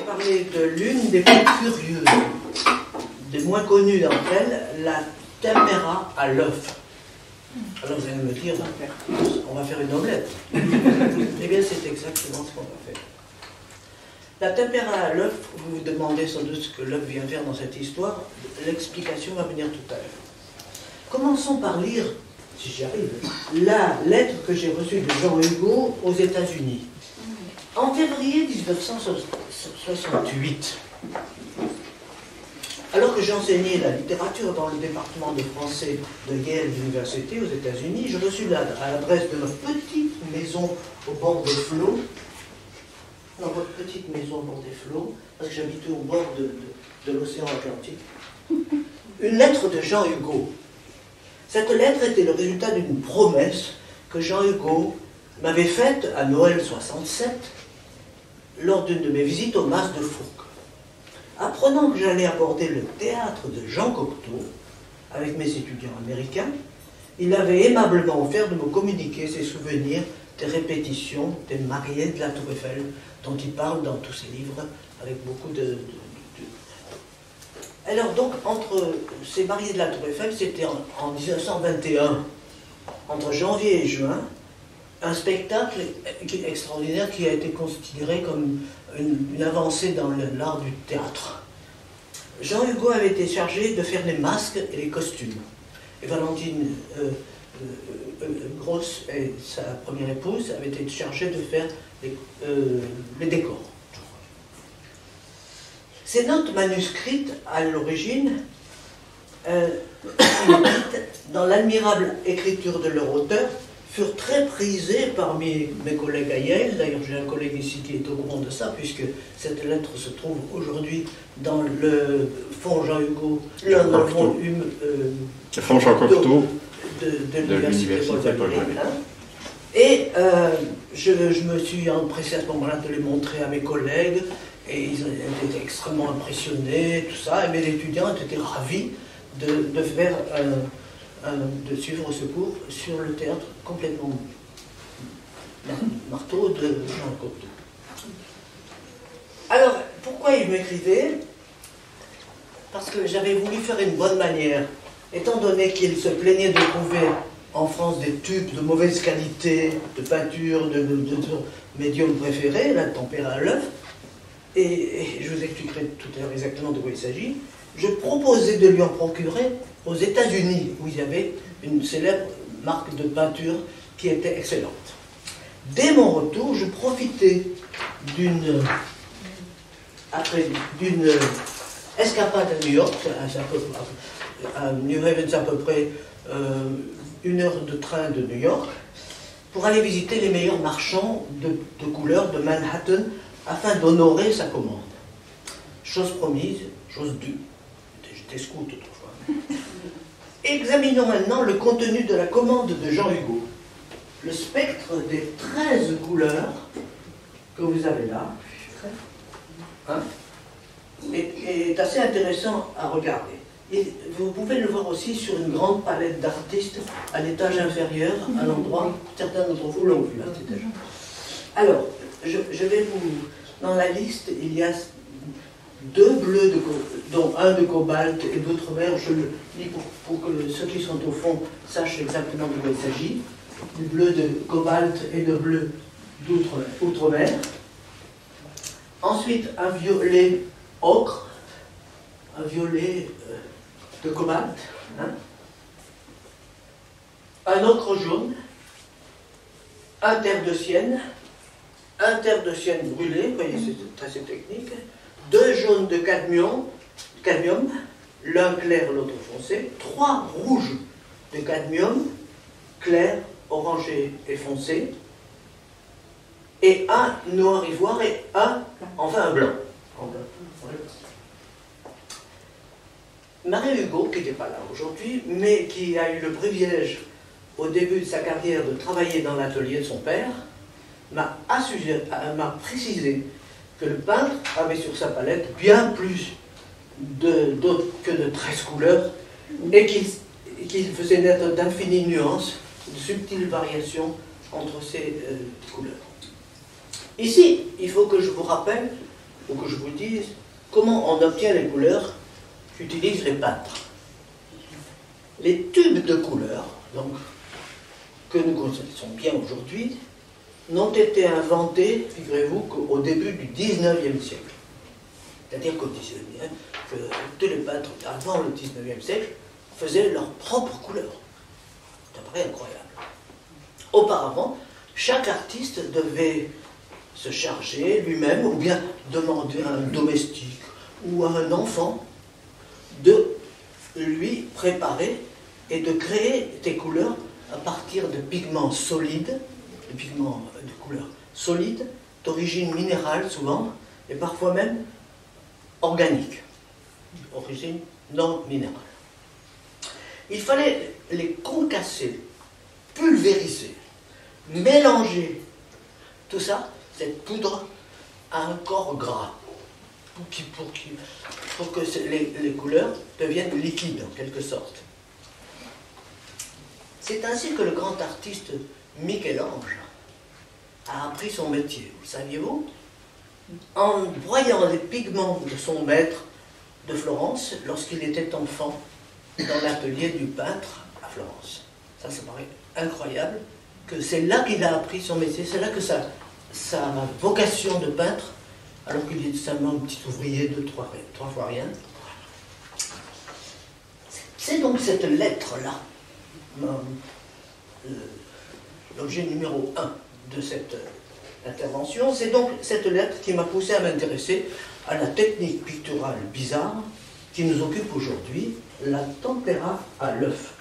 parler de l'une des plus curieuses, des moins connues d'entre elles, la tempéra à l'œuf. Alors vous allez me dire, on va faire une omelette. Eh bien, c'est exactement ce qu'on va faire. La tempéra à l'œuf, vous vous demandez sans doute ce que l'œuf vient faire dans cette histoire. L'explication va venir tout à l'heure. Commençons par lire, si j'y arrive, la lettre que j'ai reçue de Jean Hugo aux États-Unis. En février 1968, alors que j'enseignais la littérature dans le département de français de Yale University aux États-Unis, je reçus à l'adresse de notre petite maison au bord des flots, dans votre petite maison au bord des flots, parce que j'habitais au bord de l'océan Atlantique, une lettre de Jean Hugo. Cette lettre était le résultat d'une promesse que Jean Hugo m'avait faite à Noël 67, lors d'une de mes visites au Mas de Fourques. Apprenant que j'allais aborder le théâtre de Jean Cocteau avec mes étudiants américains, il avait aimablement offert de me communiquer ses souvenirs des répétitions des Mariés de la Tour Eiffel, dont il parle dans tous ses livres avec beaucoup de... Alors donc, entre ces Mariés de la Tour Eiffel, c'était en 1921, entre janvier et juin, un spectacle extraordinaire qui a été considéré comme une avancée dans l'art du théâtre. Jean Hugo avait été chargé de faire les masques et les costumes. Et Valentine Gross et sa première épouse avaient été chargées de faire les décors. Ces notes manuscrites, à l'origine, dans l'admirable écriture de leur auteur, furent très prisées parmi mes collègues à Yale. D'ailleurs, j'ai un collègue ici qui est au courant de ça, puisque cette lettre se trouve aujourd'hui dans le fonds Jean Hugo, dans le fonds Jean Cocteau de l'Université Paul Valéry. Et je me suis empressé à ce moment-là de les montrer à mes collègues, et ils étaient extrêmement impressionnés, tout ça, et mes étudiants étaient ravis de faire de suivre ce cours sur le théâtre complètement marteau de Jean Cocteau. Alors, pourquoi il m'écrivait? Parce que j'avais voulu faire une bonne manière, étant donné qu'il se plaignait de trouver en France des tubes de mauvaise qualité, de peinture, de médium préféré, la tempéra à l'œuf, et je vous expliquerai tout à l'heure exactement de quoi il s'agit. Je proposais de lui en procurer aux États-Unis, où il y avait une célèbre marque de peinture qui était excellente. Dès mon retour, je profitais d'une escapade à New York, à New Haven, c'est à peu près 1 heure de train de New York, pour aller visiter les meilleurs marchands de couleurs de Manhattan, afin d'honorer sa commande. Chose promise, chose due. J'étais scout autrefois. Examinons maintenant le contenu de la commande de Jean Hugo. Le spectre des 13 couleurs que vous avez là est assez intéressant à regarder. Et vous pouvez le voir aussi sur une grande palette d'artistes à l'étage inférieur, à l'endroit, certains d'entre vous l'ont vu à cet étage. Alors, je vais vous... Dans la liste, il y a 2 bleus, dont un de cobalt et d'autres verts. Je le lis pour que ceux qui sont au fond sachent exactement de quoi il s'agit. Du bleu de cobalt et de bleu d'outre-mer. Ensuite, un violet ocre, un violet de cobalt, un ocre jaune, un terre de sienne, un terre de sienne brûlé, vous voyez, c'est assez technique, 2 jaunes de cadmium, l'un clair, l'autre foncé, 3 rouges de cadmium, clair, orangé et foncé, et un noir ivoire et un blanc. Marie Hugo, qui n'était pas là aujourd'hui, mais qui a eu le privilège, au début de sa carrière, de travailler dans l'atelier de son père, m'a précisé que le peintre avait sur sa palette bien plus que de 13 couleurs, et qu'il faisait naître d'infinies nuances, de subtiles variations entre ces couleurs. Ici, il faut que je vous rappelle faut que je vous dise comment on obtient les couleurs qu'utilisent les peintres. Les tubes de couleurs, donc, que nous connaissons bien aujourd'hui, n'ont été inventés, figurez-vous, qu'au début du 19e siècle. C'est-à-dire que tous les peintres avant le 19e siècle faisaient leurs propres couleurs. Ça paraît incroyable. Auparavant, chaque artiste devait se charger lui-même, ou bien demander à un domestique ou à un enfant de lui préparer et de créer des couleurs à partir de pigments solides, de pigments de couleurs solides, d'origine minérale souvent, et parfois même organique, d'origine non minérale. Il fallait les concasser, pulvériser, mélanger tout ça, cette poudre, à un corps gras, pour que les couleurs deviennent liquides en quelque sorte. C'est ainsi que le grand artiste Michel-Ange a appris son métier, vous saviez-vous? En broyant les pigments de son maître de Florence lorsqu'il était enfant dans l'atelier du peintre à Florence. Ça paraît incroyable que c'est là qu'il a appris son métier, c'est là que sa vocation de peintre, alors qu'il est seulement un petit ouvrier de trois fois rien. C'est donc cette lettre-là, l'objet numéro 1 de cette intervention, c'est donc cette lettre qui m'a poussé à m'intéresser à la technique picturale bizarre qui nous occupe aujourd'hui, la tempéra à l'œuf.